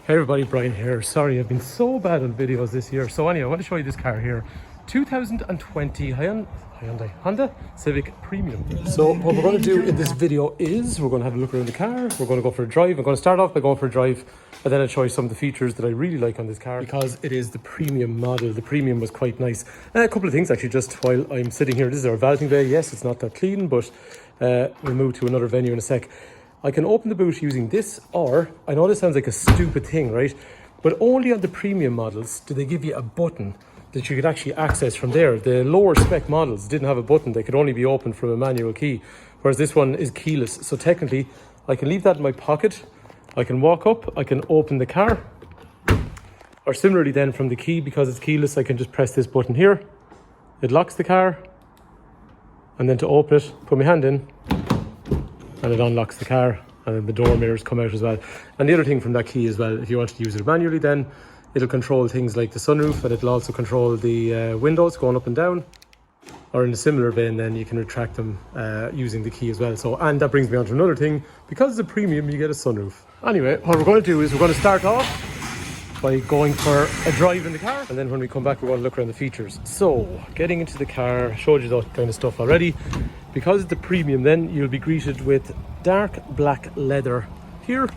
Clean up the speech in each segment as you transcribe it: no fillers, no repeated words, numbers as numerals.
Hey everybody, Brian here. Sorry, I've been so bad on videos this year. So anyway, I want to show you this car here. 2020 Honda Civic Premium. So what we're going to do in this video is we're going to have a look around the car. We're going to go for a drive. I'm going to start off by going for a drive, and then I'll show you some of the features that I really like on this car because it is the premium model. The premium was quite nice. A couple of things actually just while I'm sitting here. This is our valeting bay. Yes, it's not that clean, but we'll move to another venue in a sec. I can open the boot using this, or I know this sounds like a stupid thing, right? But only on the premium models do they give you a button that you could actually access from there. The lower spec models didn't have a button. They could only be opened from a manual key, whereas this one is keyless. So technically, I can leave that in my pocket. I can walk up, I can open the car. Or similarly then from the key, because it's keyless, I can just press this button here. It locks the car. And then to open it, put my hand in, and it unlocks the car, and then the door mirrors come out as well. And the other thing from that key as well, if you wanted to use it manually, then it'll control things like the sunroof, and it'll also control the windows going up and down. Or in a similar vein, then you can retract them using the key as well. So, and that brings me on to another thing. Because it's a premium, you get a sunroof. Anyway, what we're going to do is we're going to start off by going for a drive in the car, and then when we come back we're going to look around the features. So getting into the car, I showed you that kind of stuff already. Because it's the premium, then you'll be greeted with dark black leather here.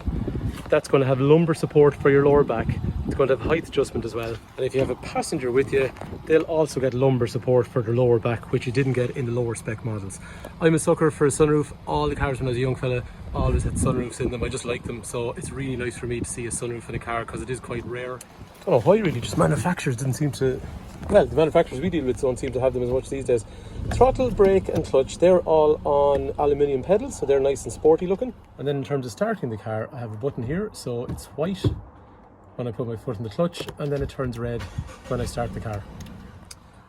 That's going to have lumbar support for your lower back. It's going to have height adjustment as well, and if you have a passenger with you, they'll also get lumbar support for their lower back, which you didn't get in the lower spec models. I'm a sucker for a sunroof. All the cars when I was a young fella always had sunroofs in them. I just like them, so it's really nice for me to see a sunroof in a car because it is quite rare. I don't know why really, just manufacturers didn't seem to, well, the manufacturers we deal with don't seem to have them as much these days. Throttle, brake and clutch, they're all on aluminium pedals, so they're nice and sporty looking. And then in terms of starting the car, I have a button here, so it's white when I put my foot in the clutch, and then it turns red when I start the car.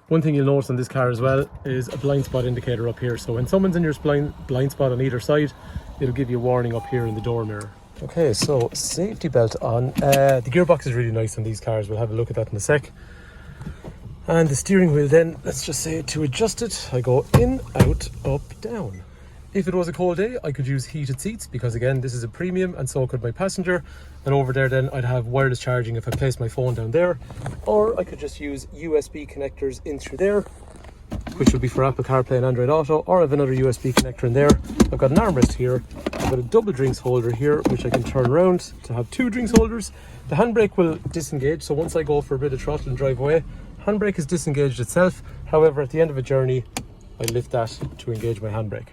One thing you'll notice on this car as well is a blind spot indicator up here. So when someone's in your blind spot on either side, it'll give you a warning up here in the door mirror. Okay, so safety belt on. The gearbox is really nice on these cars. We'll have a look at that in a sec. And the steering wheel then, let's just say to adjust it, I go in, out, up, down. If it was a cold day, I could use heated seats because again, this is a premium and so could my passenger. And over there then I'd have wireless charging if I place my phone down there. Or I could just use USB connectors in through there, which would be for Apple CarPlay and Android Auto, or I have another USB connector in there. I've got an armrest here. I've got a double drinks holder here, which I can turn around to have two drinks holders. The handbrake will disengage, so once I go for a bit of throttle and drive away, handbrake is disengaged itself. However, at the end of a journey, I lift that to engage my handbrake.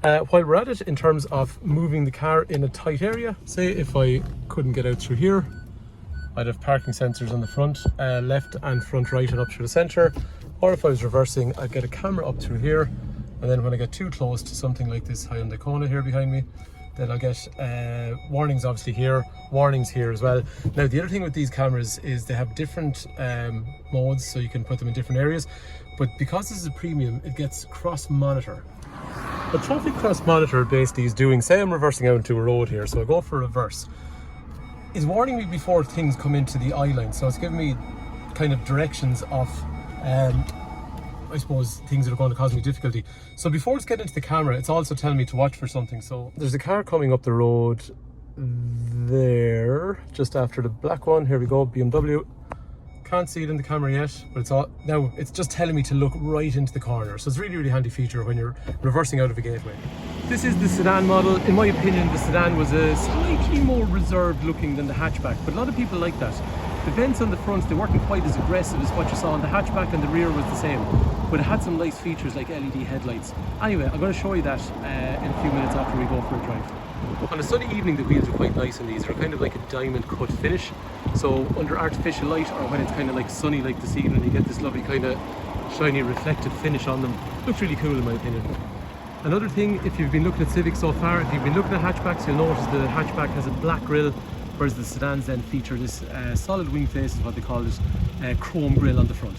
While we're at it, in terms of moving the car in a tight area, say if I couldn't get out through here, I'd have parking sensors on the front, left and front right and up through the centre. Or if I was reversing, I'd get a camera up through here, and then when I get too close to something like this Hyundai Kona here behind me, then I'll get warnings obviously here, warnings here as well. Now the other thing with these cameras is they have different modes, so you can put them in different areas, but because this is a premium, it gets cross monitor. What Trophy Cross Monitor basically is doing, say I'm reversing out into a road here, so I go for a reverse, is warning me before things come into the eye line. So it's giving me kind of directions of, I suppose, things that are going to cause me difficulty. So before it's getting into the camera, it's also telling me to watch for something. So there's a car coming up the road there, just after the black one. Here we go, BMW. Can't see it in the camera yet, but it's all now, it's just telling me to look right into the corner. So it's a really, really handy feature when you're reversing out of a gateway. This is the sedan model. In my opinion, the sedan was a slightly more reserved looking than the hatchback, but a lot of people like that. The vents on the front, they weren't quite as aggressive as what you saw on the hatchback, and the rear was the same, but it had some nice features like LED headlights. Anyway, I'm going to show you that in a few minutes after we go for a drive. On a sunny evening, the wheels are quite nice in these. They're kind of like a diamond cut finish. So under artificial light, or when it's kind of like sunny like this evening, you get this lovely kind of shiny reflective finish on them. Looks really cool in my opinion. Another thing, if you've been looking at Civic so far, if you've been looking at hatchbacks, you'll notice the hatchback has a black grille, whereas the sedans then feature this solid wing face, is what they call it, chrome grille on the front.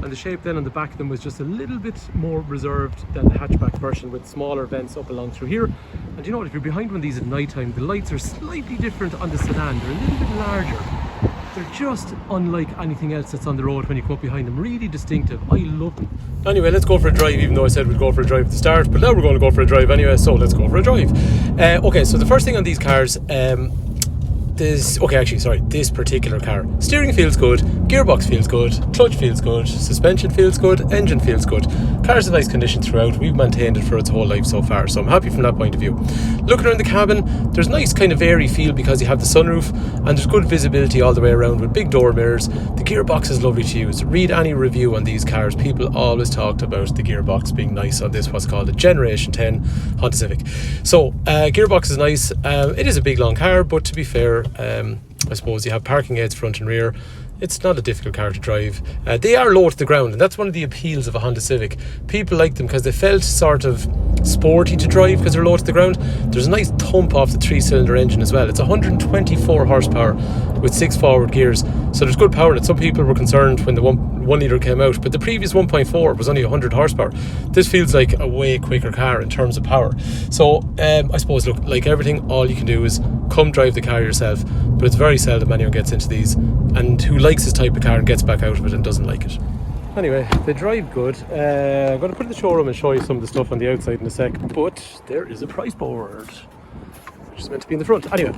And the shape then on the back of them was just a little bit more reserved than the hatchback version, with smaller vents up along through here. And you know what, if you're behind one of these at night time, the lights are slightly different on the sedan. They're a little bit larger. They're just unlike anything else that's on the road when you come up behind them. Really distinctive. I love them. Anyway, let's go for a drive, even though I said we'd go for a drive at the start, but now we're going to go for a drive anyway, so let's go for a drive. Okay, so the first thing on these cars, this, okay, actually, sorry, this particular car. Steering feels good, gearbox feels good, clutch feels good, suspension feels good, engine feels good. Car's in nice condition throughout. We've maintained it for its whole life so far, so I'm happy from that point of view. Looking around the cabin, there's nice kind of airy feel because you have the sunroof, and there's good visibility all the way around with big door mirrors. The gearbox is lovely to use. Read any review on these cars. People always talked about the gearbox being nice on this, what's called a Generation 10 Honda Civic. So, gearbox is nice. It is a big long car, but to be fair, I suppose you have parking aids front and rear. It's not a difficult car to drive. They are low to the ground, and that's one of the appeals of a Honda Civic. People like them because they felt sort of sporty to drive because they're low to the ground. There's a nice thump off the 3-cylinder engine as well. It's 124 horsepower with 6 forward gears, so there's good power in it. Some people were concerned when the 1 litre came out, but the previous 1.4 was only 100 horsepower. This feels like a way quicker car in terms of power. So I suppose, look, like everything, all you can do is come drive the car yourself, but it's very seldom anyone gets into these and who likes this type of car and gets back out of it and doesn't like it. Anyway, they drive good. I'm going to put it in the showroom and show you some of the stuff on the outside in a sec, but there is a price board, which is meant to be in the front. Anyway,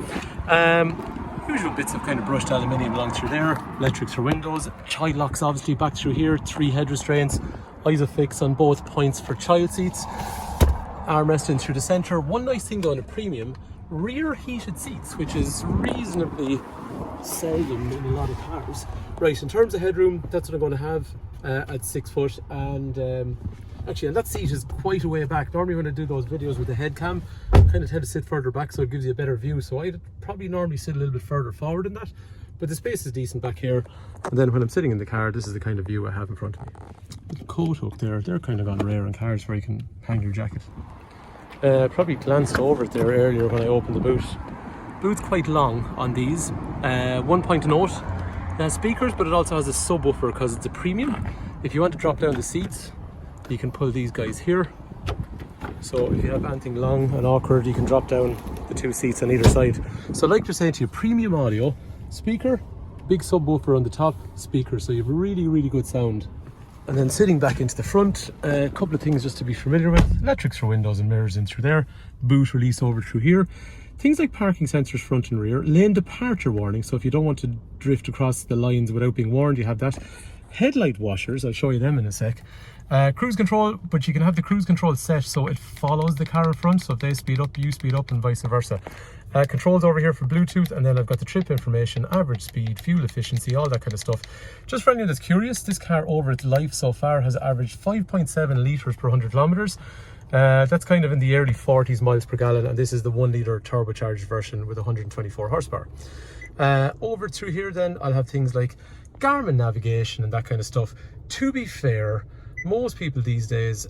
usual bits of kind of brushed aluminium along through there, electrics for windows, child locks obviously back through here, 3 head restraints, Isofix on both points for child seats, armresting through the centre. One nice thing though in a premium, rear heated seats, which is reasonably seldom in a lot of cars. Right, in terms of headroom, that's what I'm going to have at 6 foot, and actually, and that seat is quite a way back. Normally when I do those videos with the head cam, I kind of tend to sit further back so it gives you a better view, so I'd probably normally sit a little bit further forward than that, but the space is decent back here. And then when I'm sitting in the car, this is the kind of view I have in front of me. Little coat hook there, they're kind of on rare in cars where you can hang your jacket. Probably glanced over it there earlier when I opened the boot. Boot's quite long on these. One point to note, it has speakers, but it also has a subwoofer because it's a premium. If you want to drop down the seats, you can pull these guys here. So if you have anything long and awkward, you can drop down the 2 seats on either side. So like you're saying to you, premium audio, speaker, big subwoofer on the top, speaker, so you have really, really good sound. And then sitting back into the front, a couple of things just to be familiar with. Electrics for windows and mirrors in through there. Boot release over through here. Things like parking sensors front and rear. Lane departure warning, so if you don't want to drift across the lines without being warned, you have that. Headlight washers, I'll show you them in a sec. Cruise control, but you can have the cruise control set so it follows the car in front, so if they speed up, you speed up and vice versa. Controls over here for Bluetooth, and then I've got the trip information, average speed, fuel efficiency, all that kind of stuff. Just for anyone that's curious, this car over its life so far has averaged 5.7 litres per 100 kilometres. That's kind of in the early 40s miles per gallon, and this is the 1 litre turbocharged version with 124 horsepower. Over through here then, I'll have things like Garmin navigation and that kind of stuff. To be fair, most people these days,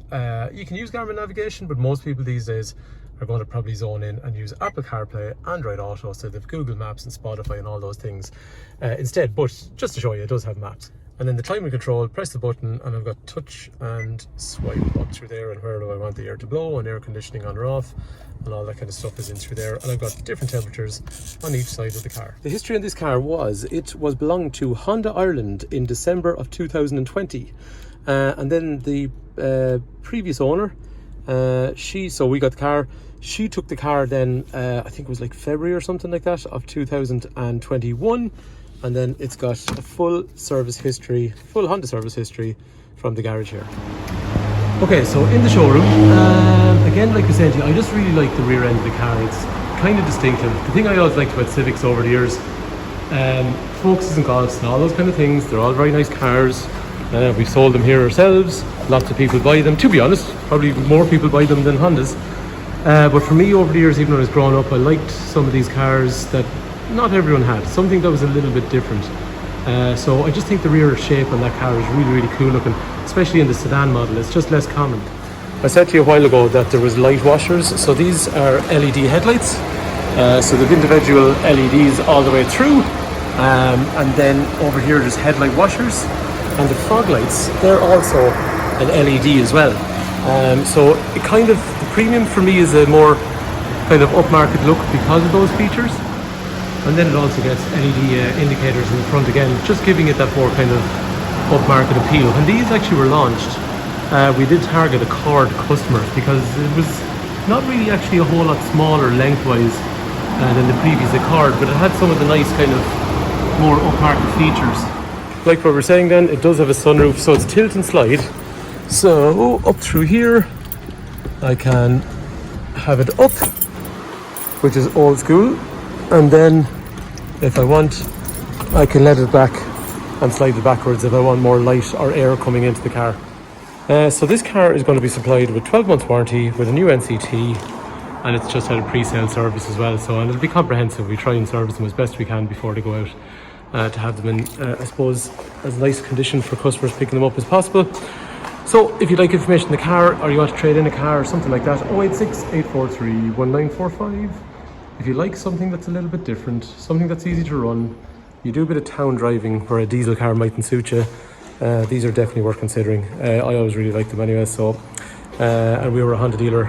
you can use Garmin navigation, but most people these days are going to probably zone in and use Apple CarPlay, Android Auto, so they've Google Maps and Spotify and all those things instead. But just to show you, it does have maps. And then the climate control, press the button, and I've got touch and swipe up through there, and where do I want the air to blow, and air conditioning on or off, and all that kind of stuff is in through there. And I've got different temperatures on each side of the car. The history on this car was, it was belonging to Honda Ireland in December of 2020. And then the previous owner, so we got the car, she took the car then, I think it was like February or something like that, of 2021. And then it's got a full service history, full Honda service history from the garage here. Okay, so in the showroom, again, like I said to you, I just really like the rear end of the car. It's kind of distinctive. The thing I always liked about Civics over the years, Focuses and Golfs and all those kind of things, they're all very nice cars. We've sold them here ourselves. Lots of people buy them. To be honest, probably more people buy them than Hondas. But for me, over the years, even when I was growing up, I liked some of these cars that not everyone had. Something that was a little bit different. So I just think the rear shape on that car is really, really cool looking, especially in the sedan model. It's just less common. I said to you a while ago that there was light washers. So these are LED headlights. So they've individual LEDs all the way through. And then over here, there's headlight washers. And the fog lights, they're also an LED as well. So it kind of, the premium for me is a more kind of upmarket look because of those features. And then it also gets LED indicators in the front again, just giving it that more kind of upmarket appeal. When these actually were launched, we did target a cord customer because it was not really actually a whole lot smaller lengthwise than the previous Accord, but it had some of the nice kind of more upmarket features. Like what we're saying then, it does have a sunroof, so it's tilt and slide. So up through here, I can have it up, which is old school, and then if I want, I can let it back and slide it backwards if I want more light or air coming into the car. So this car is going to be supplied with 12 months warranty with a new NCT, and it's just had a pre-sale service as well, so, and it'll be comprehensive. We try and service them as best we can before they go out, to have them in, I suppose, as nice condition for customers picking them up as possible. So if you'd like information on the car, or you want to trade in a car or something like that, 086 843 1945. If you like something that's a little bit different, something that's easy to run, you do a bit of town driving where a diesel car mightn't suit you, these are definitely worth considering. I always really liked them anyway, so and we were a Honda dealer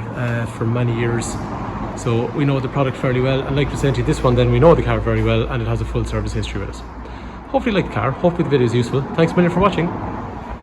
for many years, so we know the product fairly well, and like Vicente, this one then we know the car very well, and it has a full service history with us. Hopefully you like the car, hopefully the video is useful. Thanks a million for watching.